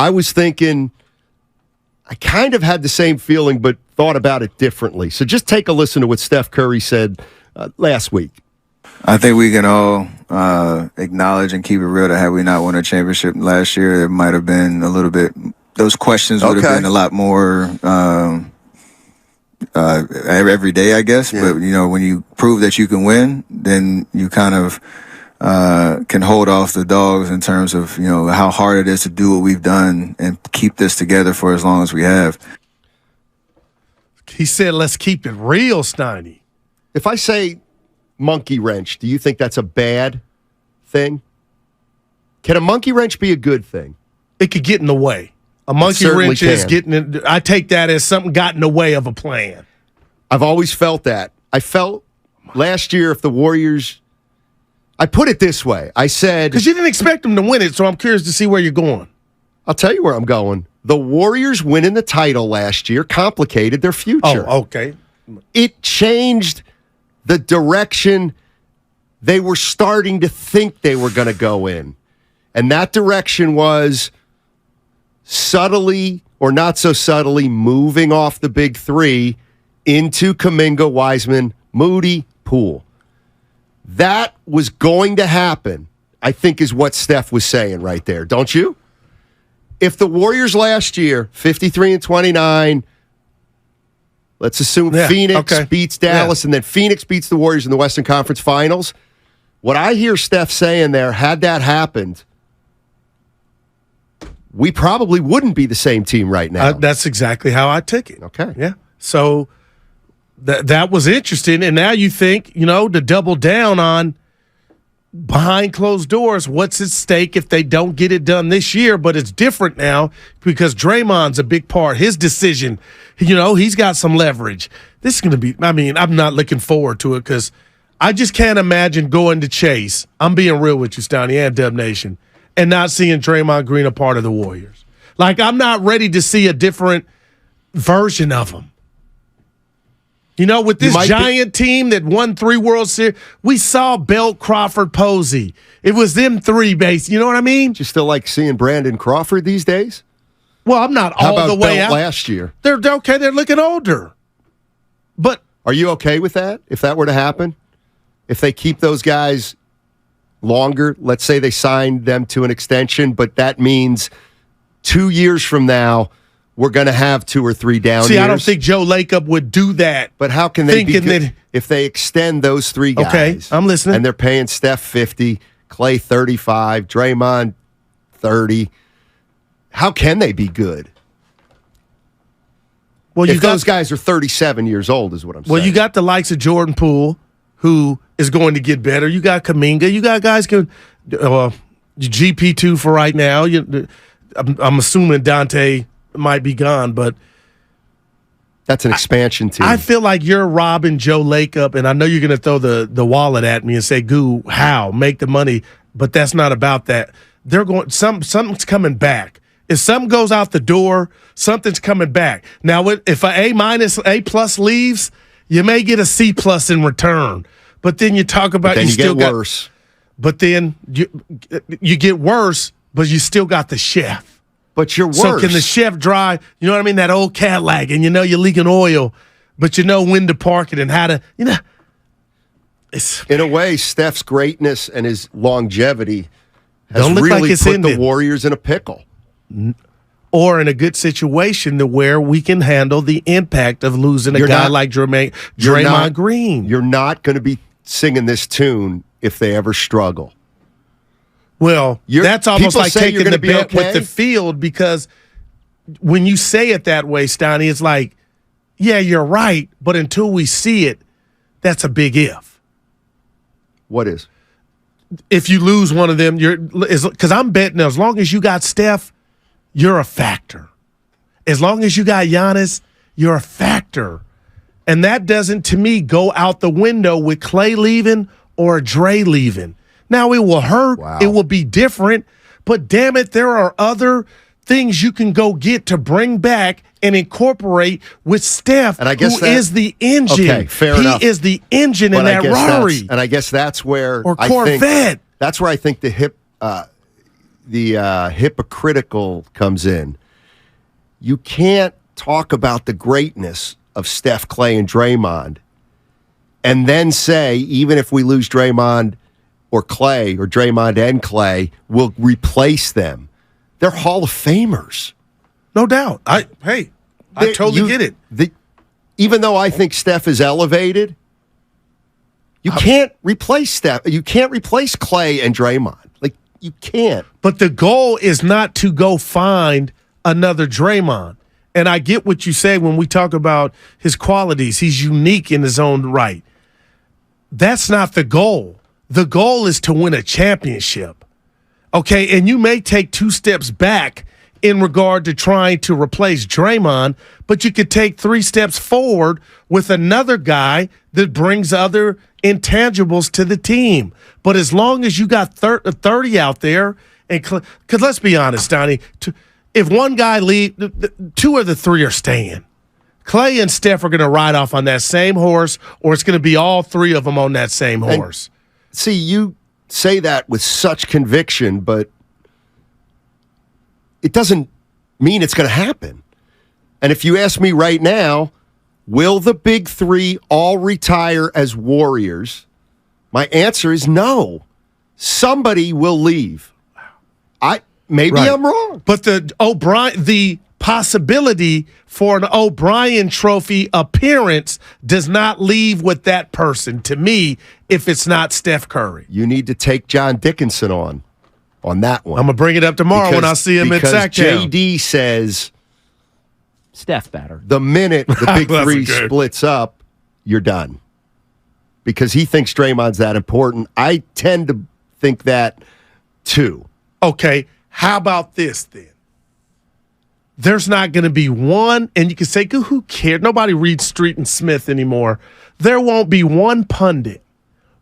I was thinking, I kind of had the same feeling, but thought about it differently. So just take a listen to what Steph Curry said last week. I think we can all acknowledge and keep it real that had we not won a championship last year, it might have been a little bit, those questions would have been a lot more every day, I guess. Yeah. But, when you prove that you can win, then you kind of can hold off the dogs in terms of, how hard it is to do what we've done and keep this together for as long as we have. He said, let's keep it real, Steiny. If I say monkey wrench, do you think that's a bad thing? Can a monkey wrench be a good thing? It could get in the way. A monkey wrench is getting in. I take that as something got in the way of a plan. I've always felt that. I felt last year if the Warriors, I put it this way. I said, because you didn't expect them to win it, so I'm curious to see where you're going. I'll tell you where I'm going. The Warriors winning the title last year complicated their future. Oh, okay. It changed the direction they were starting to think they were going to go in. And that direction was subtly or not so subtly moving off the big three into Kuminga, Wiseman, Moody, Poole. That was going to happen, I think is what Steph was saying right there. Don't you? If the Warriors last year, 53-29, let's assume Phoenix beats Dallas, and then Phoenix beats the Warriors in the Western Conference Finals. What I hear Steph saying there, had that happened, we probably wouldn't be the same team right now. That's exactly how I took it. Okay. Yeah. So that was interesting. And now you think, to double down on behind closed doors, what's at stake if they don't get it done this year? But it's different now because Draymond's a big part. His decision, he's got some leverage. This is going to be, I'm not looking forward to it because I just can't imagine going to Chase. I'm being real with you, Steiny and Dub Nation, and not seeing Draymond Green a part of the Warriors. Like, I'm not ready to see a different version of him. With this giant team that won 3 World Series, we saw Belt, Crawford, Posey. It was them 3 base. You know what I mean? Do you still like seeing Brandon Crawford these days? Well, I'm not all the way out. Last year? They're okay. They're looking older. But are you okay with that, if that were to happen? If they keep those guys longer, let's say they signed them to an extension, but that means 2 years from now, we're going to have 2 or 3 down years. I don't think Joe Lacob would do that. But how can they be good if they extend those 3 guys? Okay, I'm listening. And they're paying Steph 50, Clay 35, Draymond 30. How can they be good? Well, if those guys are 37 years old is what I'm saying. Well, you got the likes of Jordan Poole, who is going to get better. You got Kuminga. You got guys GP2 for right now. I'm assuming Dante might be gone, but that's an expansion team. I feel like you're robbing Joe Lacob, and I know you're going to throw the wallet at me and say, "Goo, how make the money?" But that's not about that. They're going. Something's coming back. If something goes out the door, something's coming back. Now, if A plus leaves, you may get a C plus in return. But then you talk about you still get worse. But then you get worse, but you still got the chef. But you're worse. So can the chef drive, you know what I mean, that old Cadillac, and you're leaking oil, but you know when to park it and how to, in a way, Steph's greatness and his longevity has really put the Warriors in a pickle. Or in a good situation to where we can handle the impact of losing a guy like Draymond Green. You're not going to be singing this tune if they ever struggle. Well, that's almost like taking the bet with the field, because when you say it that way, Steiny, it's like, yeah, you're right, but until we see it, that's a big if. What is? If you lose one of them, because I'm betting as long as you got Steph, you're a factor. As long as you got Giannis, you're a factor. And that doesn't, to me, go out the window with Clay leaving or Dre leaving. Now, it will hurt. Wow. It will be different. But, damn it, there are other things you can go get to bring back and incorporate with Steph, who is the engine. Okay, fair enough. He is the engine in that Rari. And I guess that's where or Corvette. That's where I think the hypocritical comes in. You can't talk about the greatness of Steph, Clay, and Draymond and then say, even if we lose Draymond or Clay, or Draymond and Clay, we'll replace them. They're Hall of Famers. No doubt. I totally get it. Even though I think Steph is elevated, you can't replace Steph. You can't replace Clay and Draymond. Like, you can't. But the goal is not to go find another Draymond. And I get what you say when we talk about his qualities. He's unique in his own right. That's not the goal. The goal is to win a championship. Okay, and you may take 2 steps back in regard to trying to replace Draymond, but you could take 3 steps forward with another guy that brings other intangibles to the team. But as long as you got 30 out there, and because let's be honest, Steiny, if one guy leaves, 2 of the 3 are staying. Clay and Steph are going to ride off on that same horse, or it's going to be all 3 of them on that same horse. And, see, you say that with such conviction, but it doesn't mean it's going to happen. And if you ask me right now, will the big 3 all retire as Warriors? My answer is no. Somebody will leave. Maybe I'm wrong. But the possibility for an O'Brien Trophy appearance does not leave with that person, to me, if it's not Steph Curry. You need to take John Dickinson on that one. I'm going to bring it up tomorrow when I see him at Sacktown. JD says Steph better. The minute the big 3 splits up, you're done. Because he thinks Draymond's that important. I tend to think that too. Okay, how about this then? There's not going to be one, and you can say, who cares? Nobody reads Street and Smith anymore. There won't be one pundit,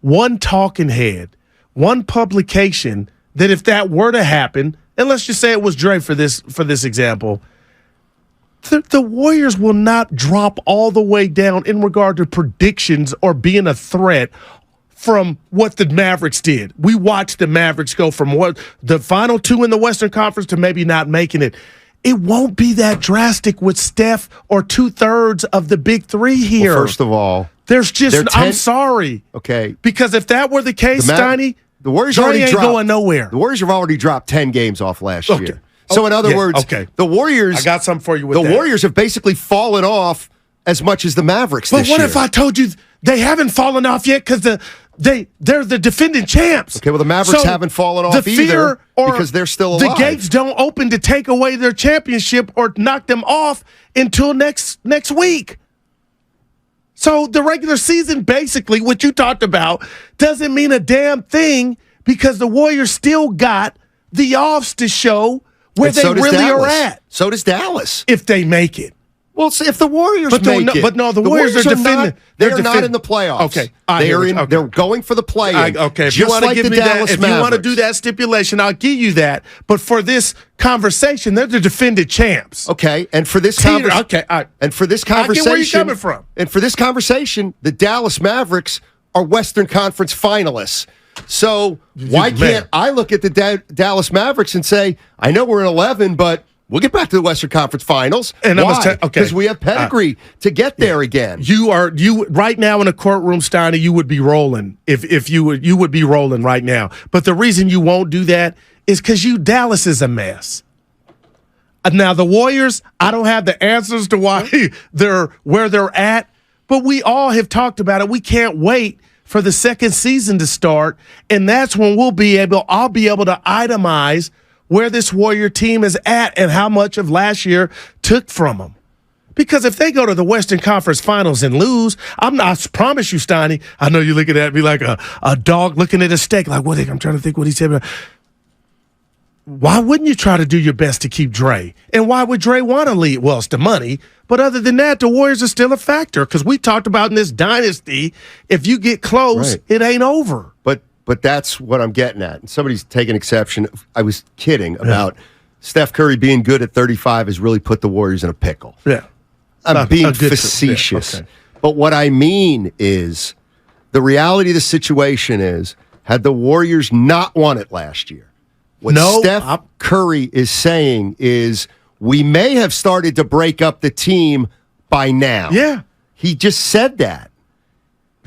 one talking head, one publication that if that were to happen, and let's just say it was Dre for this example, the Warriors will not drop all the way down in regard to predictions or being a threat from what the Mavericks did. We watched the Mavericks go from the final 2 in the Western Conference to maybe not making it. It won't be that drastic with Steph or 2/3 of the big 3 here. Well, first of all, there's just, I'm sorry. Okay. Because if that were the case, Steiny, the Warriors Dre ain't going nowhere. The Warriors have already dropped 10 games off last year. So in other words, the Warriors, I got something for you with the Warriors have basically fallen off as much as the Mavericks this year. But what if I told you they haven't fallen off yet because they're the defending champs? Okay, well, the Mavericks haven't fallen off either because they're still alive. The gates don't open to take away their championship or knock them off until next week. So the regular season, basically, what you talked about, doesn't mean a damn thing because the Warriors still got the offs to show where they really are at. So does Dallas. If they make it. Well, see, if the Warriors make it. But no, the Warriors are defending. They're not in the playoffs. Okay. They're going for the play-in. Okay, if you want to give me that, if you want to do that stipulation, I'll give you that. But for this conversation, they're the defended champs. Okay, and for this conversation, and for this conversation, I get where you're coming from. And for this conversation, the Dallas Mavericks are Western Conference finalists. So why can't I look at the Dallas Mavericks and say, I know we're in 11, but we'll get back to the Western Conference Finals. And why? Because we have pedigree to get there again. You right now in a courtroom, Steiny, you would be rolling if you would be rolling right now. But the reason you won't do that is because Dallas is a mess. Now the Warriors, I don't have the answers to why they're where they're at, but we all have talked about it. We can't wait for the second season to start, and that's when I'll be able to itemize where this Warrior team is at and how much of last year took from them. Because if they go to the Western Conference Finals and lose, I promise you, Steiny, I know you're looking at me like a dog looking at a steak, like, I'm trying to think what he said. Why wouldn't you try to do your best to keep Dre? And why would Dre want to leave? Well, it's the money. But other than that, the Warriors are still a factor because we talked about in this dynasty, if you get close, It ain't over. But that's what I'm getting at. And somebody's taking exception. I was kidding about Steph Curry being good at 35 has really put the Warriors in a pickle. Yeah. I'm being facetious. Yeah, okay. But what I mean is the reality of the situation is, had the Warriors not won it last year, What Steph Curry is saying is we may have started to break up the team by now. Yeah. He just said that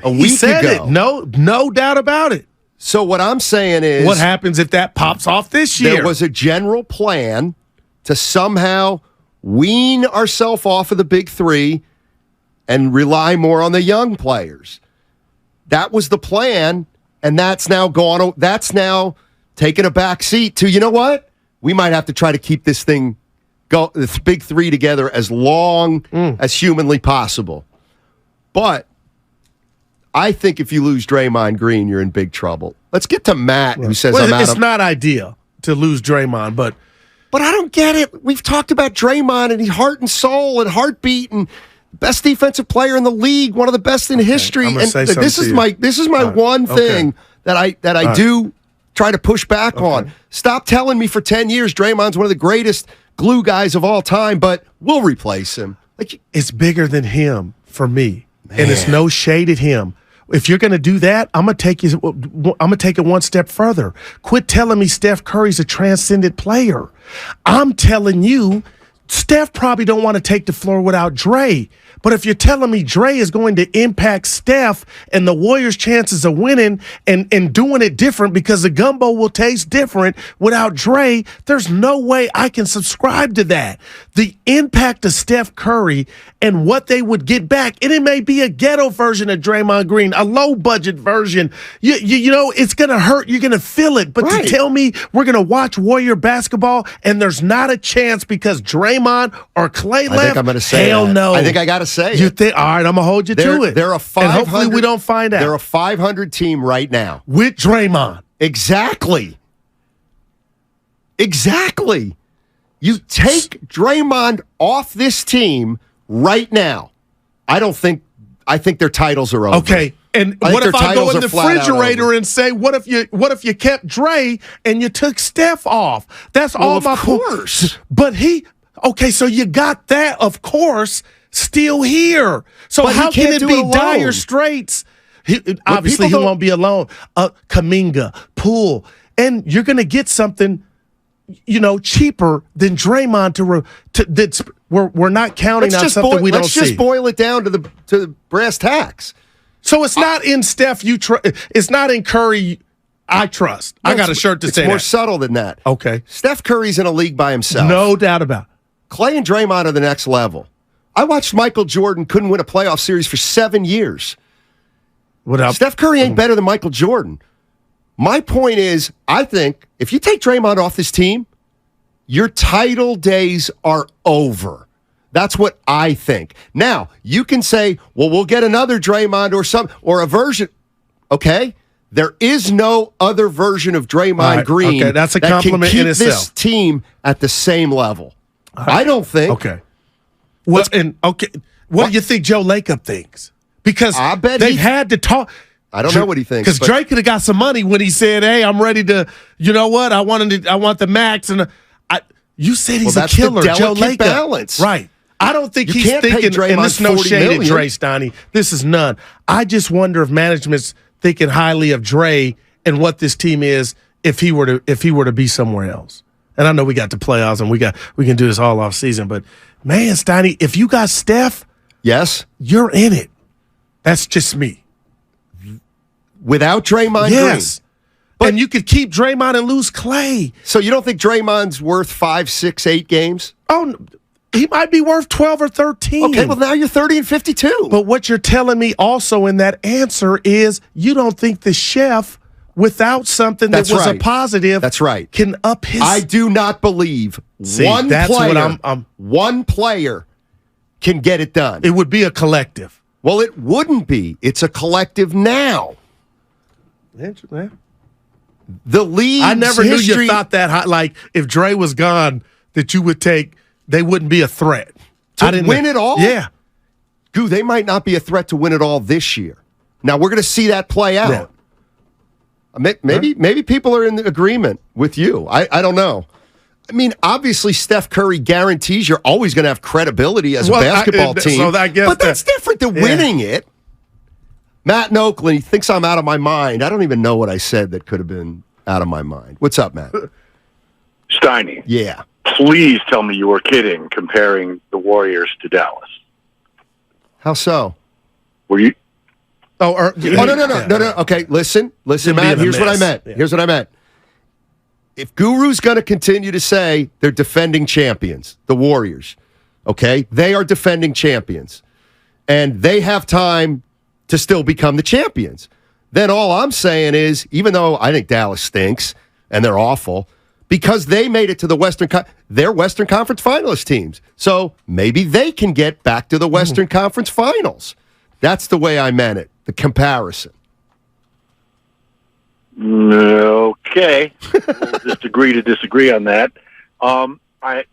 a He week said ago. it. No doubt about it. So what I'm saying is, what happens if that pops off this year? There was a general plan to somehow wean ourselves off of the big three and rely more on the young players. That was the plan, and that's now gone. That's now taken a back seat to, you know what? We might have to try to keep this thing this big three together as long as humanly possible. But I think if you lose Draymond Green, you're in big trouble. Let's get to Matt, who says it's not ideal to lose Draymond, but I don't get it. We've talked about Draymond and he's heart and soul and heartbeat and best defensive player in the league, one of the best in history. I'm and say this is my one thing that I do try to push back on. Stop telling me for 10 years Draymond's one of the greatest glue guys of all time, but we'll replace him. It's bigger than him for me, and it's no shade at him. If you're going to do that, I'm going to take it one step further. Quit telling me Steph Curry's a transcendent player. I'm telling you, Steph probably don't want to take the floor without Dre. But if you're telling me Dre is going to impact Steph and the Warriors' chances of winning and doing it different because the gumbo will taste different without Dre, there's no way I can subscribe to that. The impact of Steph Curry and what they would get back, and it may be a ghetto version of Draymond Green, a low-budget version. You know, it's going to hurt. You're going to feel it. But to tell me we're going to watch Warrior basketball and there's not a chance because Draymond or Clay left? I think I'm going to say hell that. no. I think I got to say you it. think? All right, I'm gonna hold you to it. They're a 500. And hopefully we don't find out. They're a 500 team right now with Draymond. Exactly. You take Draymond off this team right now. I think their titles are over. Okay. And what if I go in the refrigerator and say, what if you kept Dre and you took Steph off? That's all my point. Of course. But okay, so you got that, of course, still here. So how can it be dire straits? Obviously, he won't be alone. Kuminga, Poole, and you're going to get something, cheaper than Draymond that's we're not counting on something we don't see. Let's just boil it down to the brass tacks. So it's not in Steph. It's not in Curry. I trust. I got a shirt to say that. It's more subtle than that. Okay. Steph Curry's in a league by himself. No doubt about it. Clay and Draymond are the next level. I watched Michael Jordan couldn't win a playoff series for 7 years. Steph Curry ain't better than Michael Jordan. My point is, I think if you take Draymond off this team, your title days are over. That's what I think. Now, you can say, well, we'll get another Draymond or a version. Okay? There is no other version of Draymond Green that's a compliment can keep in itself. This team at the same level. I don't think. Okay. What do you think Joe Lacob thinks? Because I bet they've had to talk. I don't know what he thinks. Because Drake could have got some money when he said, "Hey, I'm ready to. You know what? I want the max." And you said he's a killer, Joe Lacob. Balance. Right. I don't think he's thinking. And this is no shade at Dre, Steiny. This is none. I just wonder if management's thinking highly of Dre and what this team is if he were to be somewhere else. And I know we got the playoffs and we can do this all off season, but man, Steiny, if you got Steph, yes, you're in it. That's just me. Without Draymond Green. But you could keep Draymond and lose Clay. So you don't think Draymond's worth 5, 6, 8 games? Oh, he might be worth 12 or 13. Okay, well now you're 30 and 52. But what you're telling me also in that answer is you don't think the chef without something that was a positive can up his... I do not believe one player can get it done. It would be a collective. Well, it wouldn't be. It's a collective now. Interesting. The league's I never knew you thought that high. Like, if Dre was gone, that you would take... They wouldn't be a threat. To win it all? Yeah. Goo, they might not be a threat to win it all this year. Now, we're going to see that play out. Yeah. Maybe people are in agreement with you. I don't know. I mean, obviously, Steph Curry guarantees you're always going to have credibility as a basketball team. But that's different than winning it. Matt in Oakland, he thinks I'm out of my mind. I don't even know what I said that could have been out of my mind. What's up, Matt? Steiny, Yeah. please tell me you were kidding comparing the Warriors to Dallas. How so? Were you? Oh, no. Okay, listen, Matt. Here's what I meant. Yeah. Here's what I meant. If Guru's going to continue to say they're defending champions, the Warriors, okay, they are defending champions, and they have time to still become the champions, then all I'm saying is, even though I think Dallas stinks and they're awful, because they made it to the they're Western Conference finalist teams. So maybe they can get back to the Western Conference finals. That's the way I meant it, the comparison. Okay. We'll just agree to disagree on that. I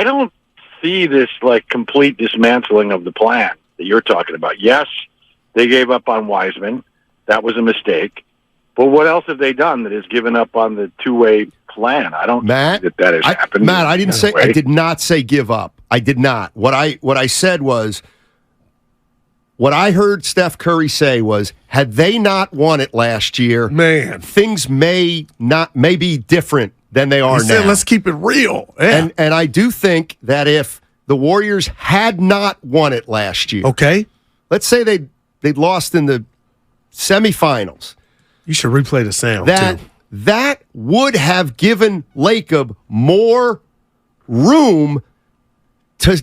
don't see this like complete dismantling of the plan that you're talking about. Yes, they gave up on Wiseman. That was a mistake. But what else have they done that has given up on the two-way plan? I don't think that has happened. Matt, I did not say give up. I did not. What I said was, what I heard Steph Curry say was, had they not won it last year, man, things may be different than they are now. Said, let's keep it real. Yeah. And I do think that if the Warriors had not won it last year, okay, let's say they'd lost in the semifinals. You should replay the sound, too. That would have given Lacob more room to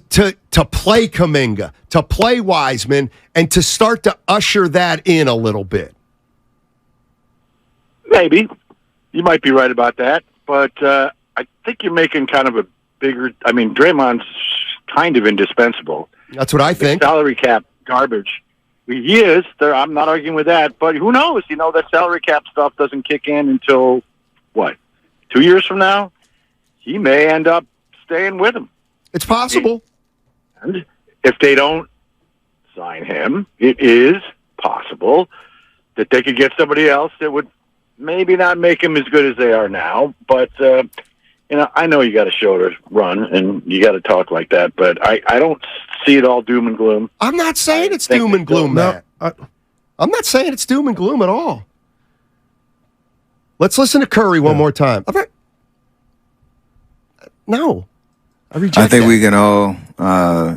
play Kuminga, to play Wiseman, and to start to usher that in a little bit. Maybe. You might be right about that. But I think you're making kind of a bigger... I mean, Draymond's kind of indispensable. That's what I think. Salary cap garbage. He is. I'm not arguing with that. But who knows? You know, that salary cap stuff doesn't kick in until, 2 years from now? He may end up staying with him. It's possible. And if they don't sign him, it is possible that they could get somebody else that would maybe not make him as good as they are now. But, I know you got a show to run and you got to talk like that, but I don't see it all doom and gloom. I'm not saying it's doom and gloom, Matt. I'm not saying it's doom and gloom at all. Let's listen to Curry one more time. No. I think we can all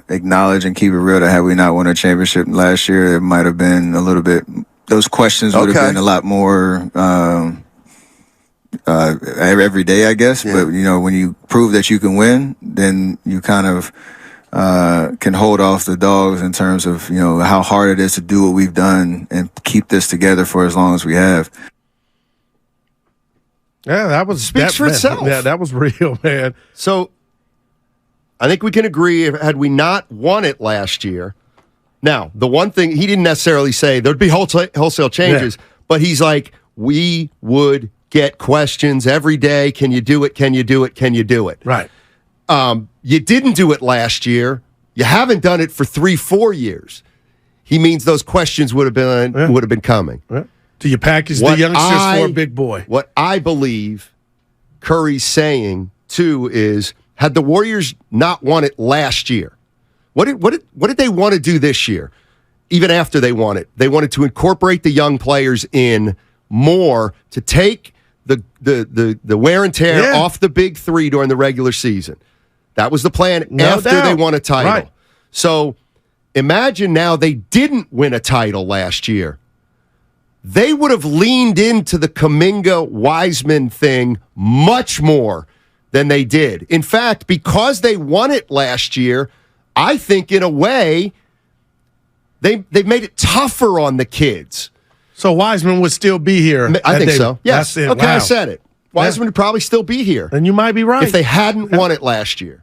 acknowledge and keep it real that had we not won a championship last year, it might have been a little bit, those questions would have been a lot more every day, I guess. Yeah. But, when you prove that you can win, then you kind of can hold off the dogs in terms of, how hard it is to do what we've done and keep this together for as long as we have. Yeah, that was... Speaks for itself. Yeah, that was real, man. So, I think we can agree, had we not won it last year... Now, the one thing, he didn't necessarily say there'd be wholesale changes, but he's like, we would get questions every day. Can you do it? Can you do it? Can you do it? Right. You didn't do it last year. You haven't done it for 3-4 years. He means those questions would have been coming. Yeah. Do you package the youngsters for a big boy? What I believe Curry's saying, too, is had the Warriors not won it last year, what did they want to do this year? Even after they won it, they wanted to incorporate the young players in more to take the wear and tear off the big three during the regular season. That was the plan after they won a title. Right. So imagine now they didn't win a title last year. They would have leaned into the Kuminga-Wiseman thing much more than they did. In fact, because they won it last year, I think in a way they've made it tougher on the kids. So Wiseman would still be here. I think so. Yes. Okay, wow. I said it. Wiseman would probably still be here. And you might be right. If they hadn't won it last year.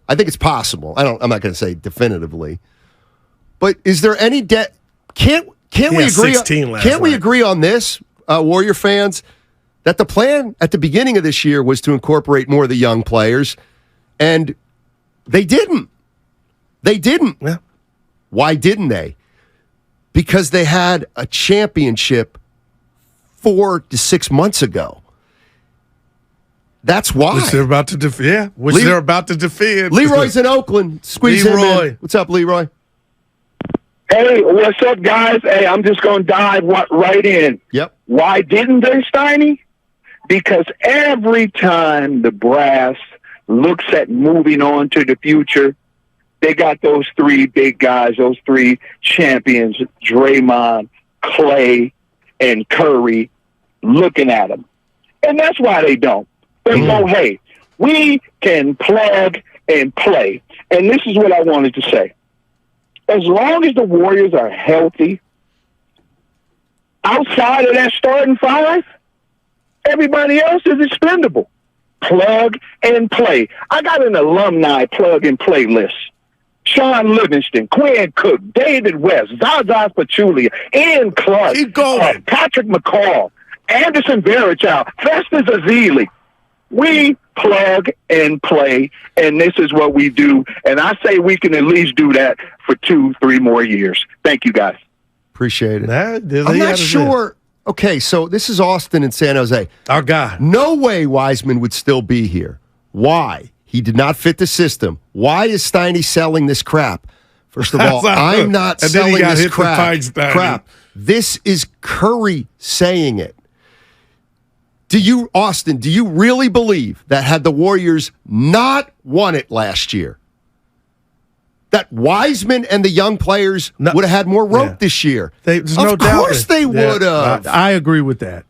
I think it's possible. I'm not going to say definitively. But is there any can't we agree 16 last can't we night. agree on this, Warrior fans, that the plan at the beginning of this year was to incorporate more of the young players, and they didn't. They didn't. Yeah. Why didn't they? Because they had a championship 4 to 6 months ago. That's why. Which they're about to defend. They're about to defend. Leroy's in Oakland. Squeeze him in. What's up, Leroy? Hey, what's up, guys? Hey, I'm just going to dive right in. Yep. Why didn't they, Steiny? because every time the brass looks at moving on to the future, they got those three big guys, those three champions, Draymond, Clay, and Curry, looking at them. And that's why they don't. They go, hey, we can plug and play. And this is what I wanted to say. As long as the Warriors are healthy, outside of that starting five, everybody else is expendable. Plug and play. I got an alumni plug and play list. Sean Livingston, Quinn Cook, David West, Zaza Pachulia, Ian Clark, Patrick McCall, Anderson Verichal, Festus Azili. We plug and play, and this is what we do. And I say we can at least do that for 2-3 more years. Thank you, guys. Appreciate it. I'm not sure. Okay, so this is Austin and San Jose. Our guy. No way Wiseman would still be here. Why? He did not fit the system. Why is Steiny selling this crap? First of all, I'm not selling this crap. This is Curry saying it. Austin, do you really believe that had the Warriors not won it last year, that Wiseman and the young players would have had more rope this year? There's no doubt. Of course they would have. I agree with that.